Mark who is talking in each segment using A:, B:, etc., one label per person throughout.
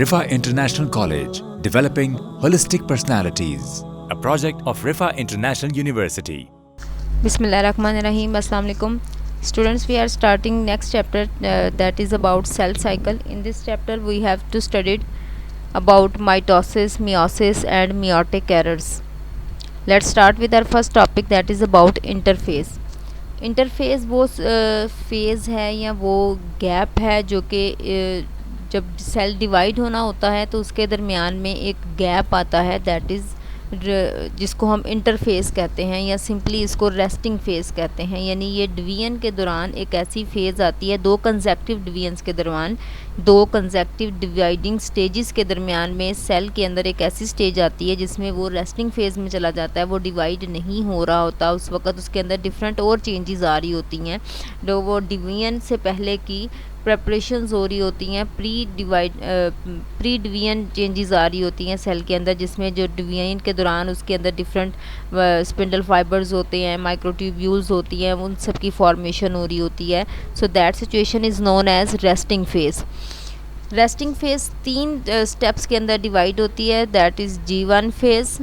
A: Rifa International College, developing holistic personalities. A project of Rifa International University.
B: Bismillahirrahmanirrahim. Assalamu alaikum. Students, we are starting next chapter that is about cell cycle. In this chapter, we have to study about mitosis, meiosis, and meiotic errors. Let's start with our first topic, that is about interphase. Interface वो phase है या वो gap है जो कि जब cell divide होना होता है तो उसके दरमियान में एक गैप आता है, दैट इज़ जिसको हम इंटरफेस कहते हैं या सिंपली इसको रेस्टिंग फेज़ कहते हैं। यानी ये डिवीजन के दौरान एक ऐसी फेज़ आती है, दो कंसेक्टिव डिवीजन्स के दौरान, दो कंसेक्टिव डिवाइडिंग स्टेजेस के दरमियान में सेल के अंदर एक ऐसी स्टेज आती है जिसमें वो रेस्टिंग फेज़ में चला जाता है, वो डिवाइड नहीं हो रहा होता। उस वक्त उसके अंदर डिफरेंट और चेंजेस आ रही होती हैं, जो वो डिवीजन से पहले की प्रेपरेशंस हो रही होती हैं, प्री डिवीजन चेंजेस आ रही होती हैं सेल के अंदर, जिसमें जो डिवीजन के दौरान उसके अंदर डिफरेंट स्पिंडल फाइबर्स होते हैं, माइक्रोट्यूब्यूल्स होती हैं, उन सब की फॉर्मेशन हो रही होती है। So that situation is known as resting phase. Resting phase तीन स्टेप्स के अंदर डिवाइड होती है, that is G1 phase.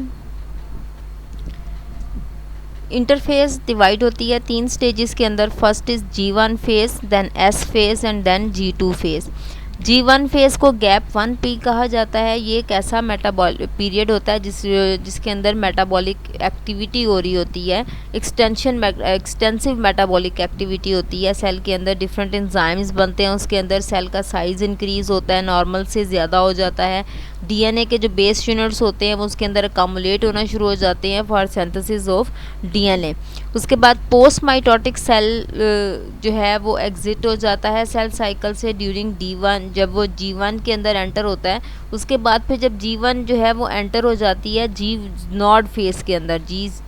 B: Interphase divide होती है तीन स्टेजेस के अंदर, first is G1 phase, then S phase and then G2 phase. G1 phase को गैप 1P कहा जाता है। ये एक ऐसा पीरियड होता है जिसके अंदर मेटाबॉलिक एक्टिविटी हो रही होती है, एक्सटेंसिव मेटाबॉलिक एक्टिविटी होती है। सेल के अंदर डिफरेंट एंजाइम्स बनते हैं, उसके अंदर सेल का साइज़ इंक्रीज़ होता है, नॉर्मल से ज़्यादा हो जाता है। डीएनए के जो बेस यूनिट्स होते हैं वो उसके अंदर अकामुलेट होना शुरू हो जाते हैं फॉर सिंथेसिस ऑफ डीएनए। उसके बाद पोस्ट माइटोटिक सेल जो है वो एग्जिट हो जाता है सेल साइकिल से ड्यूरिंग D1। जब वो G1 के अंदर एंटर होता है, उसके बाद फिर जब G1 जो है वो एंटर हो जाती है G0 फेज़ के अंदर,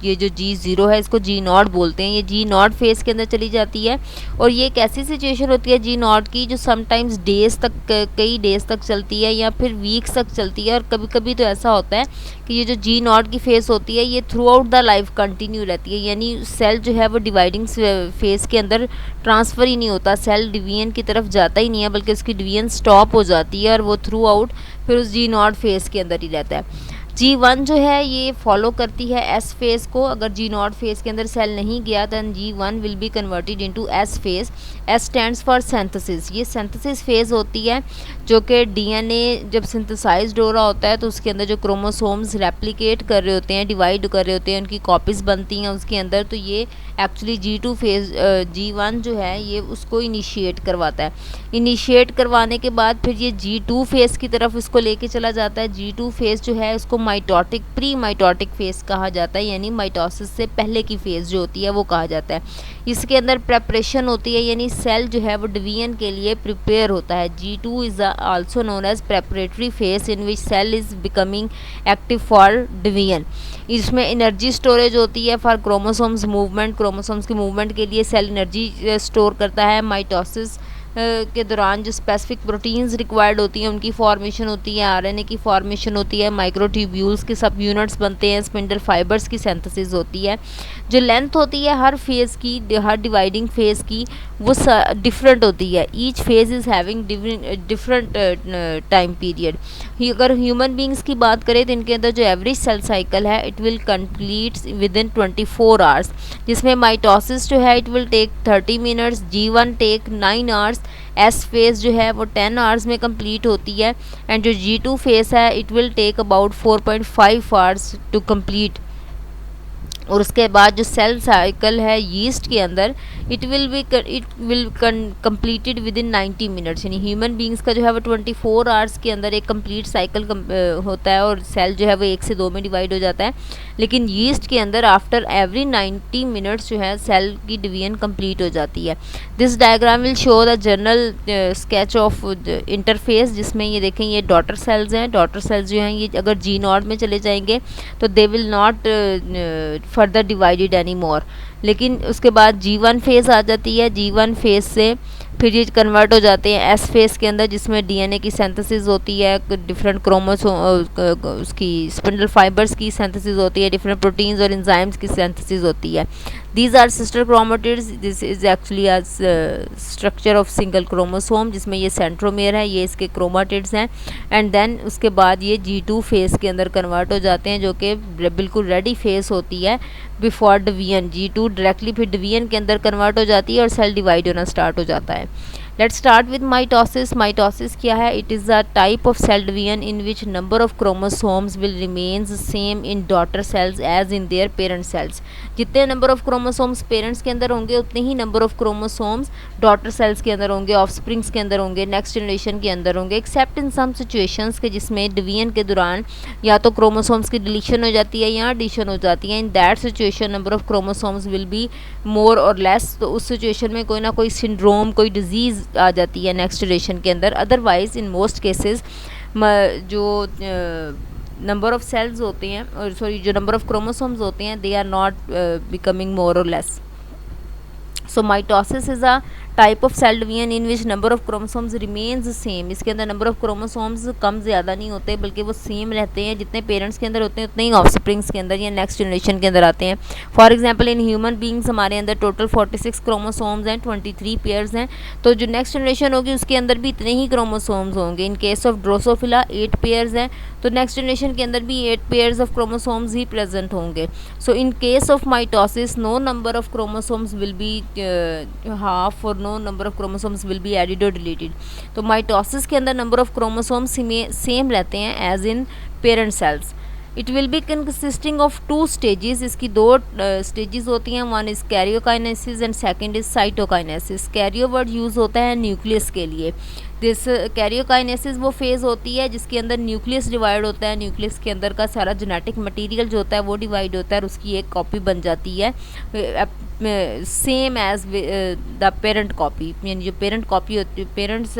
B: ये जो G0 है इसको G0 बोलते हैं, ये G0 फेज़ के अंदर चली जाती है। और ये एक ऐसी सिचुएशन होती है G0 की जो समटाइम्स डेज़ तक, कई डेज़ तक चलती है या फिर वीक्स तक चलती है। और कभी कभी तो ऐसा होता है कि ये जो G0 की फेज़ होती है ये through out the life continue रहती है, यानी सेल जो है वो डिवाइडिंग फेज़ के अंदर ट्रांसफ़र ही नहीं होता, सेल डिवीजन की तरफ जाता ही नहीं है, बल्कि उसकी डिवीजन स्टॉप हो जाती है और वो थ्रू आउट फिर उस G0 फेज़ के अंदर ही रहता है। G1 जो है ये फॉलो करती है S फेज़ को। अगर G0 फेज़ के अंदर सेल नहीं गया then G1 will be converted into S phase. S stands for synthesis. ये सिंथेसिस फेज़ होती है जो कि डीएनए जब सिंथेसाइज्ड हो रहा होता है तो उसके अंदर जो क्रोमोसोम्स रेप्लिकेट कर रहे होते हैं, डिवाइड कर रहे होते हैं, उनकी कॉपीज़ बनती हैं उसके अंदर, तो ये एक्चुअली G2 फेज़ G1 जो है ये उसको इनिशिएट करवाता है। इनिशिएट करवाने के बाद फिर ये G2 फेज़ की तरफ इसको लेके चला जाता है। G2 फेज़ जो है उसको माइटोटिक प्री माइटोटिक फेज़ कहा जाता है, यानी माइटोसिस से पहले की फेज़ जो होती है वो कहा जाता है। इसके अंदर प्रेपरेशन होती है, यानी सेल जो है वो डिवीजन के लिए प्रिपेयर होता है। G2 is also known as preparatory phase in which cell is becoming active for division. इसमें एनर्जी स्टोरेज होती है फॉर क्रोमोसोम्स मूवमेंट, क्रोमोसोम्स की मूवमेंट के लिए सेल एनर्जी स्टोर करता है। माइटोसिस के दौरान जो स्पेसिफिक प्रोटीन्स रिक्वायर्ड होती हैं उनकी फॉर्मेशन होती है, आरएनए की फॉर्मेशन होती है, माइक्रोट्यूब्यूल्स के सब यूनिट्स बनते हैं, स्पिंडल फाइबर्स की सिंथेसिस होती है। जो लेंथ होती है हर फेज़ की, हर डिवाइडिंग फेज़ की, वो डिफरेंट होती है। Each phase is having different time period. अगर ह्यूमन बींग्स की बात करें तो इनके अंदर जो एवरेज सेल साइकिल है it will complete within 24 hours, जिसमें माइटोसिस जो है it will take 30 minutes, G1 take 9 hours, S phase जो है वो 10 आवर्स में कंप्लीट होती है, एंड जो G2 फेज़ है it will take about 4.5 hours to complete. और उसके बाद जो सेल साइकिल है यीस्ट के अंदर it will completed with in 90 minutes, यानी ह्यूमन बींग्स का जो है वो 24 आवर्स के अंदर एक कंप्लीट साइकिल होता है और सेल जो है वो 1 से 2 में डिवाइड हो जाता है। लेकिन यीस्ट के अंदर आफ्टर एवरी 90 मिनट्स जो है सेल की डिवीजन कंप्लीट हो जाती है। This diagram will show the general sketch of interface, जिसमें ये देखें ये डॉटर सेल्स हैं। डॉटर सेल्स जो हैं ये अगर G0 में चले जाएंगे तो they will not further divided any more, लेकिन उसके बाद G1 फेज़ आ जाती है। G1 फेज़ से फिर ये कन्वर्ट हो जाते हैं S फेज़ के अंदर, जिसमें डीएनए की सिंथेसिस होती है, डिफरेंट उसकी स्पिंडल फाइबर्स की सिंथेसिस होती है, डिफरेंट प्रोटीन्स और एंजाइम्स की सिंथेसिस होती है। These are sister chromatids. This is actually a structure of single chromosome, जिसमें ये सेंट्रोमेयर है, ये इसके क्रोमाटिड्स हैं. एंड देन उसके बाद ये G2 फेस के अंदर कन्वर्ट हो जाते हैं, जो कि बिल्कुल रेडी फेस होती है बिफोर डिवीजन. G2 डायरेक्टली फिर डिवीजन के अंदर कन्वर्ट हो जाती है और सेल डिवाइड होना स्टार्ट हो जाता है. Let's start with mitosis. Mitosis क्या है? It is a type of cell division in which number of chromosomes will remains same in daughter cells as in their parent cells. जितने number of chromosomes parents के अंदर होंगे, उतने ही number of chromosomes daughter cells के अंदर होंगे, offsprings के अंदर होंगे, नेक्स्ट जनरेशन के अंदर होंगे, एक्सेप्ट इन सम सिचुएशंस के जिसमें डिवीजन के दौरान या तो क्रोमोसोम्स की डिलीशन हो जाती है या एडिशन हो जाती है. In that situation number of chromosomes will be more और लेस. तो उस सिचुएशन में कोई ना कोई सिंड्रोम, कोई डिजीज़ आ जाती है नेक्स्ट जनरेशन के अंदर. अदरवाइज इन मोस्ट केसेस जो नंबर ऑफ सेल्स होते हैं, और सॉरी जो नंबर ऑफ क्रोमोसोम्स होते हैं, they are not becoming more और less. So mitosis is a type of cell division in which number of chromosomes remains same. इसके अंदर नंबर ऑफ क्रोमोसोम्स कम ज़्यादा नहीं होते, बल्कि वो सेम रहते हैं. जितने पेरेंट्स के अंदर होते हैं उतने ही ऑफस्प्रिंग्स के अंदर या नेक्स्ट जनरेशन के अंदर आते हैं. For example in human beings हमारे अंदर टोटल 46 क्रोमोसोम्स हैं, 23 पेयर्स हैं. तो जो नेक्स्ट जनरेशन होगी उसके अंदर भी इतने ही क्रोमोसोम्स होंगे. In case of Drosophila 8 pairs हैं, तो नेक्स्ट जनरेशन के अंदर भी 8 पेयर्स ऑफ क्रोमोसोम्स ही प्रेजेंट होंगे. So in case of mitosis no number of chromosomes will be half और no number of chromosomes will be added और डिलीटेड. तो माइटोसिस के अंदर नंबर ऑफ क्रोमोसोम्स सेम रहते हैं as in parent cells. It will be consisting of 2 stages. इसकी 2 stages होती हैं. One is karyokinesis and second is cytokinesis. Cairo word use होता है न्यूक्लियस के लिए. दिस कैरियोकाइनेसिस वो फेज़ होती है जिसके अंदर न्यूक्लियस डिवाइड होता है. न्यूक्लियस के अंदर का सारा जेनेटिक मटेरियल जो होता है वो डिवाइड होता है और उसकी एक कॉपी बन जाती है same as the parent copy. यानी जो पेरेंट कॉपी होती है, पेरेंट्स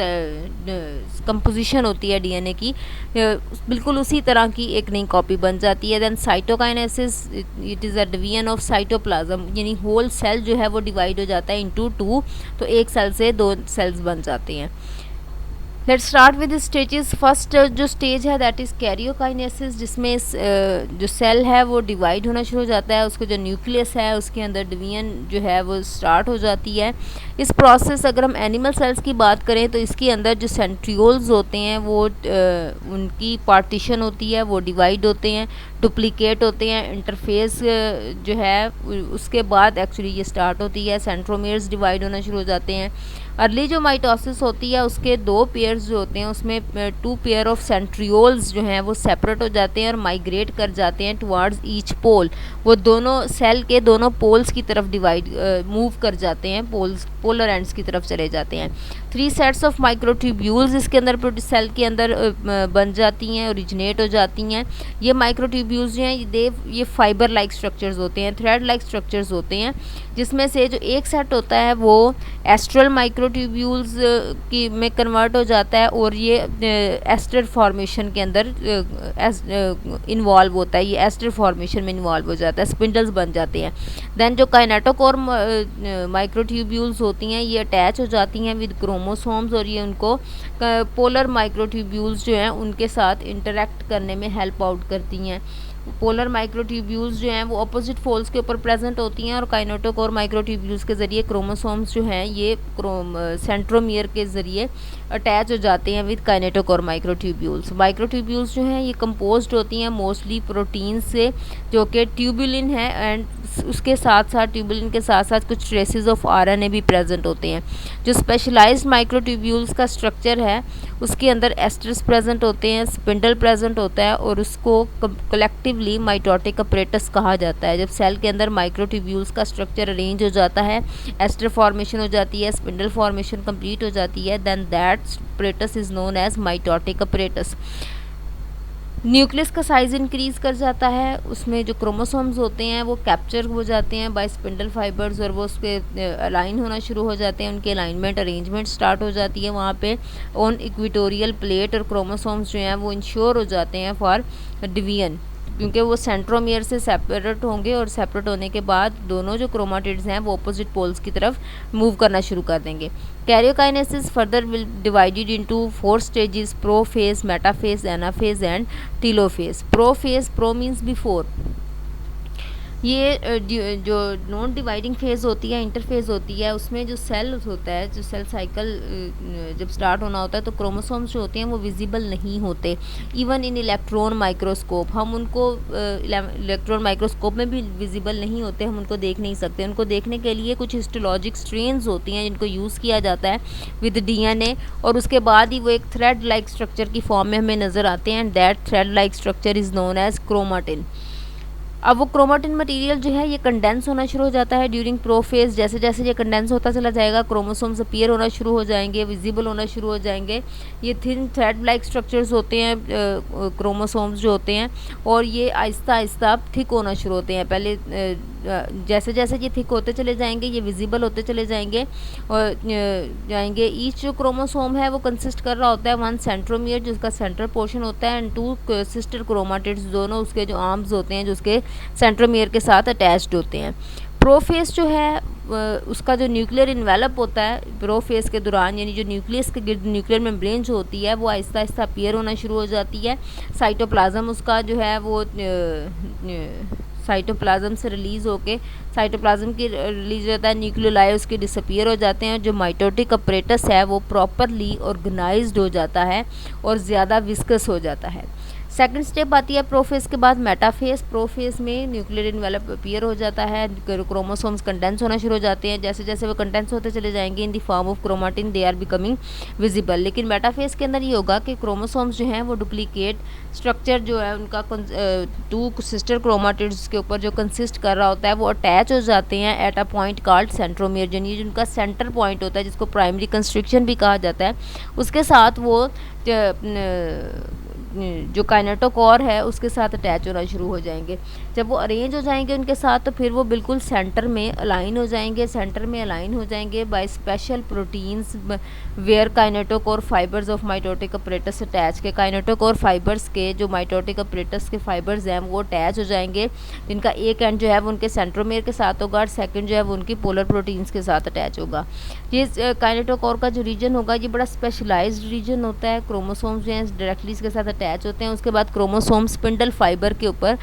B: कंपोजिशन होती है डीएनए की, बिल्कुल उसी तरह की एक नई कॉपी बन जाती है. Then cytokinesis, it is a division of cytoplasm. यानी होल सेल जो है वो डिवाइड हो जाता है इनटू 2. तो एक सेल से 2 सेल्स बन जाते हैं. Let's start with stages. First जो स्टेज है दैट इज़ कैरियोकाइनेसिस, जिसमें जो सेल है वो डिवाइड होना शुरू हो जाता है. उसका जो न्यूक्लियस है उसके अंदर डिवीजन जो है वो स्टार्ट हो जाती है. इस प्रोसेस अगर हम एनिमल सेल्स की बात करें तो इसके अंदर जो सेंट्रियोल्स होते हैं वो उनकी पार्टीशन होती है, वो डिवाइड होते हैं, डुप्लीकेट होते हैं. इंटरफेस जो है उसके बाद एक्चुअली ये स्टार्ट होती है. सेंट्रोमियर्स डिवाइड होना शुरू हो जाते हैं. अर्ली जो माइटोसिस होती है उसके 2 पेयर्स जो होते हैं उसमें 2 पेयर ऑफ सेंट्रियोल्स जो हैं वो सेपरेट हो जाते हैं और माइग्रेट कर जाते हैं टुवर्ड्स ईच पोल. वो दोनों सेल के दोनों पोल्स की तरफ डिवाइड मूव कर जाते हैं, पोलर एंड्स की तरफ चले जाते हैं. 3 सेट्स ऑफ माइक्रोट्यूब्यूल्स इसके अंदर सेल के अंदर बन जाती हैं, ओरिजिनेट हो जाती हैं. ये माइक्रोट्यूब्यूल्स जो हैं ये फाइबर लाइक स्ट्रक्चर्स होते हैं, थ्रेड लाइक स्ट्रक्चर्स होते हैं, जिसमें से जो एक सेट होता है वो एस्ट्रल माइक्रोट्यूब्यूल्स की में कन्वर्ट हो जाता है और ये एस्टर फॉर्मेशन के अंदर इन्वॉल्व होता है. ये एस्टर फॉर्मेशन में इन्वॉल्व हो जाता है, स्पिंडल्स बन जाते हैं. देन जो काइनेटोकोर माइक्रोट्यूब्यूल्स होती हैं ये अटैच हो जाती हैं विद क्रोमोसोम्स और ये उनको पोलर माइक्रोट्यूब्यूल्स जो हैं उनके साथ इंटरेक्ट करने में हेल्प आउट करती हैं. पोलर माइक्रोट्यूब्यूल्स जो हैं वो अपोजिट पोल्स के ऊपर प्रेजेंट होती हैं और काइनेटोकोर माइक्रोट्यूब्यूल्स के ज़रिए क्रोमोसोम्स जो हैं ये सेंट्रोमियर के ज़रिए अटैच हो जाते हैं विद काइनेटोकोर माइक्रोट्यूब्यूल्स. माइक्रोट्यूब्यूल्स जो हैं ये कंपोज्ड होती हैं मोस्टली प्रोटीन से, जो कि ट्यूबुलिन है, एंड उसके साथ साथ ट्यूबुलिन के साथ साथ कुछ ट्रेसेस ऑफ आरएनए भी प्रेजेंट होते हैं. जो स्पेशलाइज्ड माइक्रोट्यूब्यूल्स का स्ट्रक्चर है उसके अंदर एस्टर्स प्रेजेंट होते हैं, स्पिंडल प्रेजेंट होता है और उसको कलेक्टिवली माइटोटिक अपरेटस कहा जाता है. जब सेल के अंदर माइक्रोट्यूब्यूल्स का स्ट्रक्चर अरेंज हो जाता है, एस्टर फॉर्मेशन हो जाती है, स्पिंडल फॉर्मेशन कंप्लीट हो जाती है, then that apparatus is known as mitotic apparatus. Nucleus का साइज़ इंक्रीज़ कर जाता है, उसमें जो क्रोमोसोम्स होते हैं वो कैप्चर हो जाते हैं बाय स्पिंडल फाइबर्स और वो उस पर अलाइन होना शुरू हो जाते हैं. उनके अलाइनमेंट अरेंजमेंट स्टार्ट हो जाती है वहाँ पे ऑन इक्वेटोरियल प्लेट और क्रोमोसोम्स जो हैं वो इंश्योर हो जाते हैं फॉर डिवीजन, क्योंकि वो सेंट्रोमियर से सेपरेट होंगे और सेपरेट होने के बाद दोनों जो क्रोमाटिड्स हैं वो अपोजिट पोल्स की तरफ मूव करना शुरू कर देंगे. Karyokinesis further will divided into 4 stages: prophase, metaphase, anaphase and telophase. Prophase, pro means before. ये जो नॉन डिवाइडिंग फेज़ होती है, इंटरफेज़ होती है, उसमें जो सेल होता है, जो सेल साइकिल जब स्टार्ट होना होता है तो क्रोमोसोम्स जो होते हैं वो विजिबल नहीं होते। इवन इन इलेक्ट्रॉन माइक्रोस्कोप हम उनको इलेक्ट्रॉन माइक्रोस्कोप में भी विजिबल नहीं होते, हम उनको देख नहीं सकते। उनको देखने के लिए कुछ हिस्टोलॉजिक स्ट्रेन्स होती हैं जिनको यूज़ किया जाता है विद डीएनए, और उसके बाद ही वो एक थ्रेड लाइक स्ट्रक्चर की फॉर्म में हमें नज़र आते हैं, and that thread like structure is known as chromatin. अब वो क्रोमाटिन मटेरियल जो है ये कंडेंस होना शुरू हो जाता है ड्यूरिंग प्रोफेज। जैसे जैसे ये कंडेंस होता चला जाएगा, क्रोमोसोम्स अपीयर होना शुरू हो जाएंगे, विजिबल होना शुरू हो जाएंगे। ये थिन थ्रेड लाइक स्ट्रक्चर्स होते हैं क्रोमोसोम्स जो होते हैं, और ये आहिस्ता आहिस्ता थिक होना शुरू होते हैं। पहले जैसे जैसे ये थिक होते चले जाएंगे, ये विजिबल होते चले जाएंगे और जाएंगे। ईच जो क्रोमोसोम है वो कंसिस्ट कर रहा होता है वन सेंट्रोमियर, जिसका सेंट्रल पोर्शन होता है, एंड टू सिस्टर क्रोमाटिड्स, दोनों उसके जो आर्म्स होते हैं जो उसके सेंट्रोमियर के साथ अटैच्ड होते हैं। प्रोफेज जो है उसका जो न्यूक्लियर इन्वेलप होता है प्रोफेज के दौरान, यानी जो न्यूक्लियस के गिर्द न्यूक्लियर मेम्ब्रेन जो होती है वो आहिस्ता आहिस्ता अपीयर होना शुरू हो जाती है। साइटोप्लाज्म उसका जो है वो साइटोप्लाज्म से रिलीज़ होके, साइटोप्लाज्म की रिलीज होता है, न्यूक्लियोलाई उसके डिसअपीयर हो जाते हैं। जो माइटोटिक अपरेटस है वो प्रॉपरली ऑर्गेनाइज्ड हो जाता है और ज़्यादा विस्कस हो जाता है। सेकंड स्टेप आती है प्रोफेज के बाद मेटाफेज। प्रोफेज में न्यूक्लियर इन्वेलप अपीयर हो जाता है, क्रोमोसोम्स कंडेंस होना शुरू हो जाते हैं। जैसे जैसे वो कंडेंस होते चले जाएंगे in the form of chromatin, they are becoming visible. लेकिन मेटाफेज के अंदर ये होगा कि क्रोमोसोम्स जो हैं वो डुप्लीकेट स्ट्रक्चर जो है उनका टू सिस्टर क्रोमाटिड्स के ऊपर जो कंसिस्ट कर रहा होता है वो अटैच हो जाते हैं at a point called centromere, यानी जिनका सेंटर पॉइंट होता है जिसको प्राइमरी कंस्ट्रिक्शन भी कहा जाता है, उसके साथ वो जो काइनेटोकोर है उसके साथ अटैच होना शुरू हो जाएंगे। जब वो अरेंज हो जाएंगे उनके साथ तो फिर वो बिल्कुल सेंटर में अलाइन हो जाएंगे, सेंटर में अलाइन हो जाएंगे by special proteins where kinetochore fibres of mitotic apparatus attach के। काइनेटोकोर फाइबर्स के जो माइटोटिक अपरेटस के फाइबर्स हैं वो अटैच हो जाएंगे, जिनका एक एंड जो है वो उनके सेंट्रोमेयर के साथ होगा और सेकेंड जो है वो उनकी पोलर प्रोटीन्स के साथ अटैच होगा। ये काइनेटोकोर का जो रीजन होगा ये बड़ा स्पेशलाइज्ड रीजन होता है। क्रोमोसोम्स जो हैं डायरेक्टली इसके साथ अटैच होते हैं। उसके बाद क्रोमोसोम स्पिंडल फाइबर के ऊपर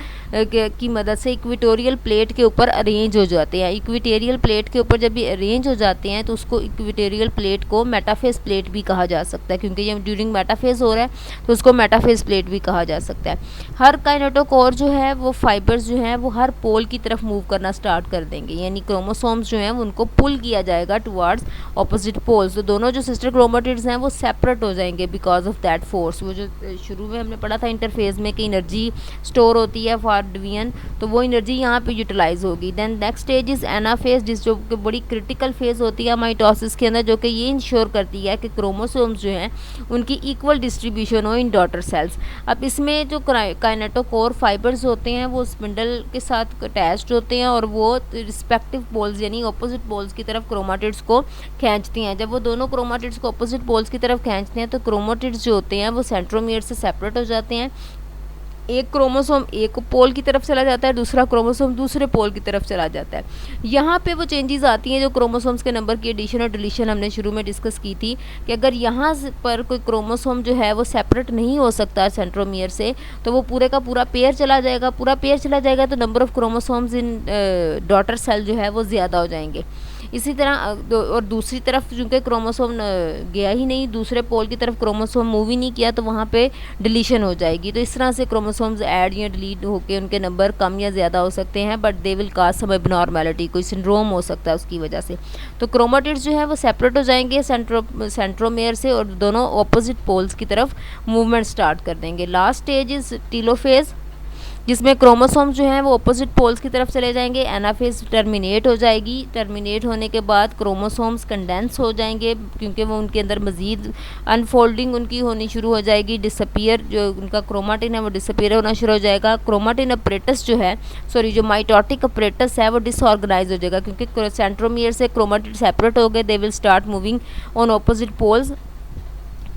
B: की मदद से इक्वेटोरियल प्लेट के ऊपर अरेंज हो जाते हैं। इक्वेटोरियल प्लेट के ऊपर जब ये अरेंज हो जाते हैं तो उसको इक्वेटोरियल प्लेट को मेटाफेज प्लेट भी कहा जा सकता है, क्योंकि ये ड्यूरिंग मेटाफेज हो रहा है तो उसको मेटाफेज प्लेट भी कहा जा सकता है। हर काइनेटोकोर जो है वो फाइबर्स जो हैं वो हर पोल की तरफ मूव करना स्टार्ट कर देंगे, यानी क्रोमोसोम्स जो हैं उनको पुल किया जाएगा टुवर्ड्स ऑपोजिट पोल्स। तो दोनों जो सिस्टर क्रोमेटिड्स हैं वो सेपरेट हो जाएंगे बिकॉज ऑफ दैट फोर्स। वो जो शुरू में हमने पढ़ा था इंटरफेज में कि एनर्जी स्टोर होती है फॉर डिवीजन, तो वो एनर्जी यहाँ पे यूटिलाइज होगी। Then next stage is anaphase, जिस जो कि बड़ी क्रिटिकल फेज होती है माइटोसिस के अंदर, जो कि ये इंश्योर करती है कि क्रोमोसोम्स जो हैं उनकी इक्वल डिस्ट्रीब्यूशन हो इन डॉटर सेल्स। अब इसमें जो काइनेटोकोर फाइबर्स होते हैं वो स्पिंडल के साथ अटैच्ड होते हैं और वो रिस्पेक्टिव पोल्स यानी ऑपोजिट पोल्स की तरफ क्रोमेटिड्स को खींचती हैं। जब वो दोनों क्रोमेटिड्स को ऑपोजिट पोल्स की तरफ खींचते हैं तो क्रोमेटिड्स जो होते हैं वो सेंट्रोमियर से सेपरेट हो जाते हैं। एक क्रोमोसोम एक पोल की तरफ चला जाता है, दूसरा क्रोमोसोम दूसरे पोल की तरफ चला जाता है। यहाँ पे वो चेंजेस आती हैं जो क्रोमोसोम्स के नंबर की एडिशन और डिलीशन हमने शुरू में डिस्कस की थी कि अगर यहाँ पर कोई क्रोमोसोम जो है वो सेपरेट नहीं हो सकता सेंट्रोमियर से तो वो पूरे का पूरा पेयर चला जाएगा। पूरा पेयर चला जाएगा तो number of chromosomes in daughter cell जो है वो ज़्यादा हो जाएंगे। इसी तरह और दूसरी तरफ चूँकि क्रोमोसोम गया ही नहीं, दूसरे पोल की तरफ क्रोमोसोम मूव ही नहीं किया तो वहाँ पे डिलीशन हो जाएगी। तो इस तरह से क्रोमोसोम्स ऐड या डिलीट होकर उनके नंबर कम या ज़्यादा हो सकते हैं, but they will cause some abnormality, कोई सिंड्रोम हो सकता है उसकी वजह से। तो क्रोमेटिड्स जो है वो सेपरेट हो जाएंगे सेंट्रोमेयर से और दोनों ऑपोजिट पोल्स की तरफ मूवमेंट स्टार्ट कर देंगे। लास्ट स्टेज इज टीलोफेज, जिसमें क्रोमोसोम्स जो हैं वो अपोजिट पोल्स की तरफ चले जाएंगे। एनाफेज टर्मिनेट हो जाएगी। टर्मिनेट होने के बाद क्रोमोसोम्स कंडेंस हो जाएंगे क्योंकि वो उनके अंदर मज़ीद अनफोल्डिंग उनकी होनी शुरू हो जाएगी। डिसअपीयर जो उनका क्रोमाटिन है वो डिसअपीयर होना शुरू हो जाएगा। क्रोमाटिन अपरेटस जो है जो माइटोटिक अपरेटस है वो डिसऑर्गेनाइज हो जाएगा क्योंकि सेंट्रोमियर से क्रोमाटिन सेपरेट हो गए। They will start moving on opposite poles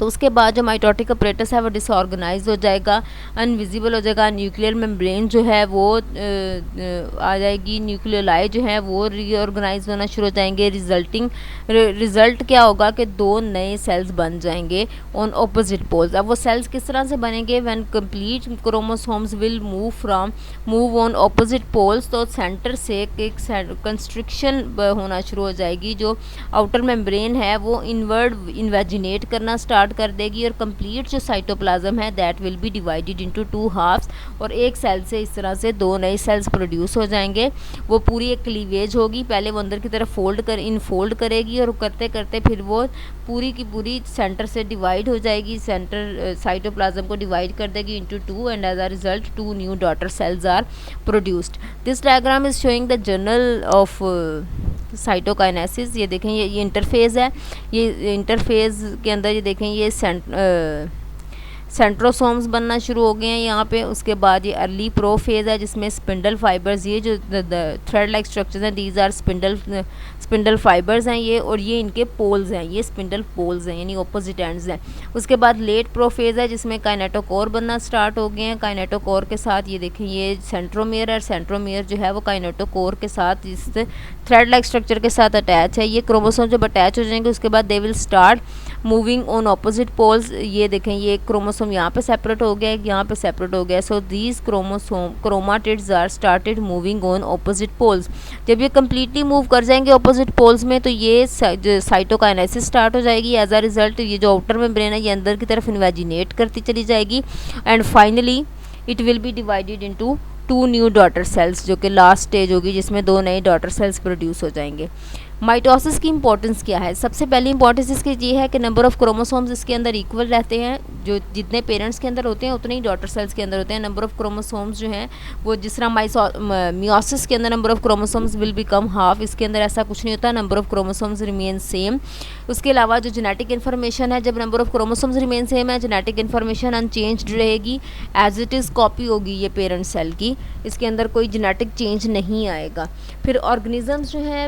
B: तो उसके बाद जो माइटोटिक अपरेटस है वो डिसऑर्गेनाइज हो जाएगा, अनविजिबल हो जाएगा, न्यूक्लियर मेम्ब्रेन जो है वो आ जाएगी, न्यूक्लियोलाई जो है वो रीऑर्गेनाइज होना शुरू हो जाएंगे। रिजल्ट क्या होगा कि 2 नए सेल्स बन जाएंगे ऑन ऑपोजिट पोल्स। अब वो सेल्स किस तरह से बनेंगे, when complete chromosomes will move on opposite poles, तो सेंटर से एक कंस्ट्रिक्शन होना शुरू हो जाएगी, जो आउटर मेम्ब्रेन है वो इनवर्ड इन्वेजिनेट करना स्टार्ट कर देगी, और कंप्लीट जो साइटोप्लाज्म है that will be divided into 2 halves, और एक सेल से इस तरह से 2 नए सेल्स प्रोड्यूस हो जाएंगे। वो पूरी एक क्लीवेज होगी, पहले वो अंदर की तरफ इनफोल्ड करेगी, और करते करते फिर वो पूरी की पूरी सेंटर से डिवाइड हो जाएगी, सेंटर साइटोप्लाज्म को डिवाइड कर देगी into 2, and as a result 2 new daughter cells are produced. This diagram is showing the journal of cytokinesis. ये देखें, ये इंटरफेज है, ये इंटरफेज के अंदर ये देखें ये सेंट्रोसोम्स बनना शुरू हो गए हैं यहाँ पे। उसके बाद ये अर्ली प्रो फेज़ है जिसमें स्पिंडल फाइबर्स, ये जो थ्रेड लाइक स्ट्रक्चर्स हैं दीज आर स्पिंडल फाइबर्स हैं ये, और ये इनके पोल्स हैं, ये स्पिंडल पोल्स हैं यानी ऑपोजिट एंड्स हैं। उसके बाद लेट प्रो फेज़ है जिसमें काइनेटोकोर बनना स्टार्ट हो गए हैं। काइनेटोकोर के साथ ये देखें ये सेंट्रोमियर है, सेंट्रोमियर जो है वो काइनेटोकोर के साथ इस थ्रेड लाइक स्ट्रक्चर के साथ अटैच है। ये क्रोमोसोम जब अटैच हो जाएंगे उसके बाद they will start moving on opposite poles. ये देखें ये क्रोमोसोम यहाँ पे सेपरेट हो गया, यहाँ पे सेपरेट हो गया, so these chromatids are started moving on opposite poles. जब ये कम्प्लीटली मूव कर जाएंगे ऑपोजिट पोल्स में तो ये साइटोकाइनेसिस स्टार्ट हो जाएगी। एज अ रिजल्ट ये जो आउटर मेम्ब्रेन है ये अंदर की तरफ इन्वेजिनेट करती चली जाएगी, and finally it will be divided into 2 new daughter sales, जो कि लास्ट स्टेज होगी जिसमें 2 नए डॉटर सेल्स प्रोड्यूस हो जाएंगे। माइटोसिस की इंपॉर्टेंस क्या है? सबसे पहली इंपॉर्टेंस इसकी ये है कि नंबर ऑफ क्रोमोसोम्स इसके अंदर इक्वल रहते हैं, जो जितने पेरेंट्स के अंदर होते हैं उतने ही डॉटर सेल्स के अंदर होते हैं। नंबर ऑफ क्रोमोसोम्स जो हैं वो जिस तरह मियोसिस के अंदर number of chromosomes will become half, इसके अंदर ऐसा कुछ नहीं होता, number of chromosomes remain same. उसके अलावा जो जेनेटिक इन्फॉर्मेशन है, जब number of chromosomes remain same है जेनेटिक इन्फॉर्मेशन अनचेंज्ड रहेगी, एज इट इज़ कॉपी होगी ये पेरेंट सेल की, इसके अंदर कोई जेनेटिक चेंज नहीं आएगा। फिर ऑर्गेनिजम्स जो है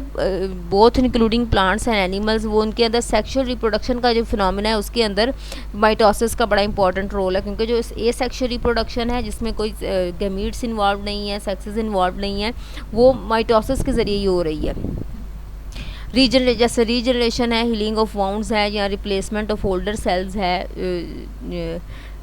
B: both including plants and animals, वो उनके अंदर सेक्सुअल रिप्रोडक्शन का जो फिनोमेना है उसके अंदर माइटोसिस का बड़ा इंपॉर्टेंट रोल है, क्योंकि जो ए सेक्सुअल रिप्रोडक्शन है जिसमें कोई गैमीट्स इन्वॉल्व नहीं है, सेक्सेस इन्वॉल्व नहीं है, वो माइटोसिस के ज़रिए ही हो रही है। जैसे रीजनरेशन है, हीलिंग ऑफ वाउंड्स है, या रिप्लेसमेंट ऑफ ओल्डर सेल्स है,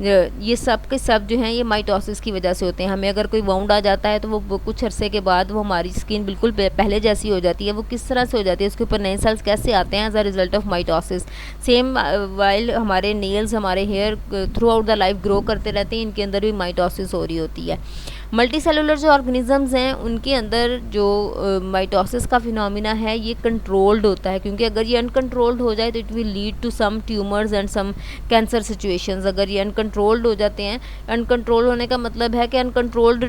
B: ये सब के सब जो हैं ये माइटोसिस की वजह से होते हैं। हमें अगर कोई वाउंड आ जाता है तो वो कुछ अरसे के बाद वो हमारी स्किन बिल्कुल पहले जैसी हो जाती है। वो किस तरह से हो जाती है, उसके ऊपर नए सेल्स कैसे आते हैं as a result of mitosis. Same while हमारे नेल्स, हमारे hair throughout the life grow करते रहते हैं, इनके अंदर भी माइटोसिस हो रही होती है। मल्टी सेलुलर जो ऑर्गेनिजम्स हैं उनके अंदर जो माइटोसिस का फिनोमिना है ये कंट्रोल्ड होता है, क्योंकि अगर ये अनकंट्रोल्ड हो जाए तो it will lead to some tumours and some cancer situations. अगर ये अनकंट्रोल्ड हो जाते हैं, अनकंट्रोल होने का मतलब है कि अनकंट्रोल्ड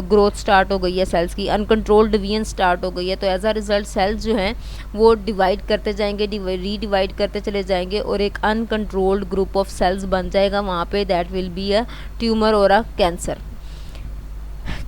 B: ग्रोथ स्टार्ट हो गई है सेल्स की, अनकंट्रोल्ड डिवीजन स्टार्ट हो गई है, तो एज अ रिजल्ट सेल्स जो हैं वो डिवाइड करते जाएंगे, रीडिवाइड करते चले जाएंगे, और एक अनकंट्रोल्ड ग्रुप ऑफ सेल्स बन जाएगा वहाँ पे, that will be a tumour और अ कैंसर।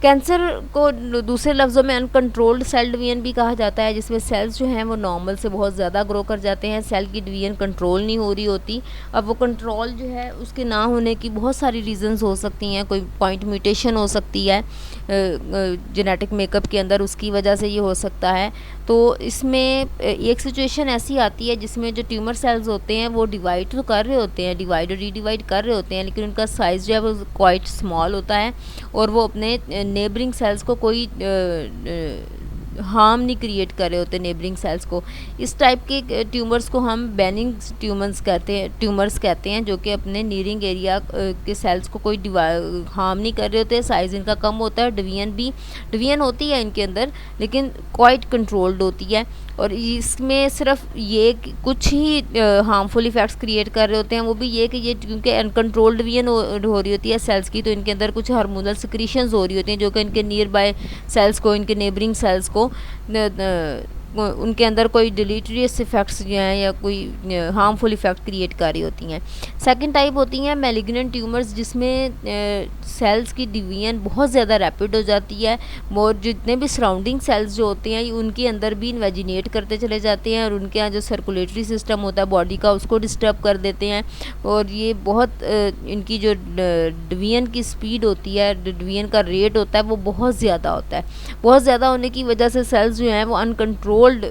B: कैंसर को दूसरे लफ्ज़ों में अनकंट्रोल्ड सेल डिवीजन भी कहा जाता है, जिसमें सेल्स जो हैं वो नॉर्मल से बहुत ज़्यादा ग्रो कर जाते हैं, सेल की डिवीजन कंट्रोल नहीं हो रही होती। अब वो कंट्रोल जो है उसके ना होने की बहुत सारी रीज़न्स हो सकती हैं, कोई पॉइंट म्यूटेशन हो सकती है जेनेटिक मेकअप के अंदर, उसकी वजह से ये हो सकता है। तो इसमें एक सिचुएशन ऐसी आती है जिसमें जो ट्यूमर सेल्स होते हैं वो डिवाइड तो कर रहे होते हैं, डिवाइड और रीडिवाइड कर रहे होते हैं, लेकिन उनका साइज़ जो है वो क्वाइट स्मॉल होता है, और वो अपने नेबरिंग सेल्स को कोई हार्म नहीं क्रिएट कर रहे होते नेबरिंग सेल्स को। इस टाइप के ट्यूमर्स को हम बेनिंग ट्यूमर्स कहते हैं, जो कि अपने नीरिंग एरिया के सेल्स को कोई हार्म नहीं कर रहे होते, साइज़ इनका कम होता है, डिवीजन होती है इनके अंदर लेकिन क्वाइट कंट्रोल्ड होती है, और इसमें सिर्फ ये कुछ ही हार्मफुल इफ़ेक्ट्स क्रिएट कर रहे होते हैं, वो भी ये कि ये क्योंकि अनकंट्रोल्ड डिवीजन हो रही होती है सेल्स की, तो इनके अंदर कुछ हार्मोनल सिक्रीशंस हो रही होती हैं जो कि इनके नियर बाय सेल्स को, इनके नेबरिंग सेल्स को उनके अंदर कोई डिलीटरियस इफ़ेक्ट्स जो हैं या कोई हार्मफुल इफ़ेक्ट क्रिएट कर रही होती हैं। सेकंड टाइप होती हैं मैलिग्नेंट ट्यूमर्स, जिसमें सेल्स की डिवीजन बहुत ज़्यादा रैपिड हो जाती है और जितने भी सराउंडिंग सेल्स जो होते हैं उनके अंदर भी इन्वेजिनेट करते चले जाते हैं और उनके यहाँ जो सर्कुलेटरी सिस्टम होता है बॉडी का उसको डिस्टर्ब कर देते हैं। और ये बहुत इनकी जो डिवीजन की स्पीड होती है, डिवीजन का रेट होता है वो बहुत ज़्यादा होता है। बहुत ज़्यादा होने की वजह से सेल्स जो हैं वो अनकंट्रोल्ड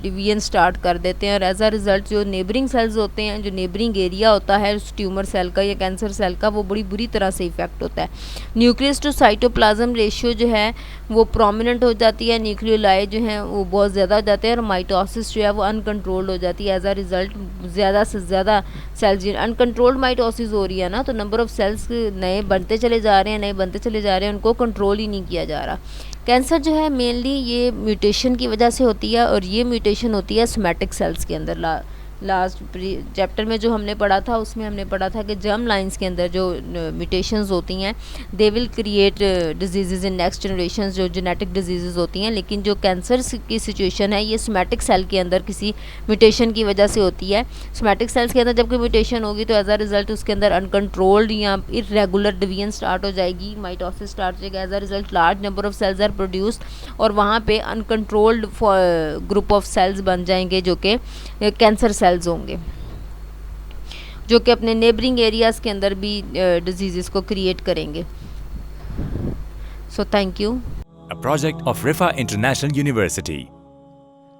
B: डिवीजन स्टार्ट कर देते हैं और एज अ रिज़ल्ट जो नेबरिंग सेल्स होते हैं, जो नेबरिंग एरिया होता है उस ट्यूमर सेल का या कैंसर सेल का, वो बड़ी बुरी तरह से इफ़ेक्ट होता है। न्यूक्लियस टू साइटोप्लाज्म रेशियो जो है वो प्रोमिनेंट हो जाती है, न्यूक्लियोलाई जो हैं वो बहुत ज़्यादा हो जाते हैं और माइटोसिस जो है वो अनकंट्रोल्ड हो जाती है। एज अ रिज़ल्ट ज़्यादा से ज़्यादा सेल्स अनकंट्रोल्ड माइटोसिस हो रही है ना, तो नंबर ऑफ़ सेल्स नए बनते चले जा रहे हैं, उनको कंट्रोल ही नहीं किया जा रहा। कैंसर जो है मेनली ये म्यूटेशन की वजह से होती है और ये म्यूटेशन होती है सोमैटिक सेल्स के अंदर। लास्ट चैप्टर में जो हमने पढ़ा था उसमें हमने पढ़ा था कि जर्म लाइंस के अंदर जो म्यूटेशंस होती हैं they will create disease in next generation, जो जेनेटिक डिजीज़ होती हैं। लेकिन जो कैंसर की सिचुएशन है ये सोमैटिक सेल के अंदर किसी म्यूटेशन की वजह से होती है। सोमैटिक सेल्स के अंदर जब कोई म्यूटेशन होगी तो एज अ रिज़ल्ट उसके अंदर अनकंट्रोल्ड या इरेगुलर डिवीजन स्टार्ट हो जाएगी, माइटोसिस स्टार्ट हो जाएगा। As a result large number of cells are produced और वहाँ पे अनकंट्रोल्ड ग्रुप ऑफ सेल्स बन जाएंगे जो कि कैंसर सेल्स होंगे, जो कि अपने नेबरिंग एरियाज़ के अंदर भी डिजीज़ को क्रिएट करेंगे। So thank you.
A: A project of Rifa International University.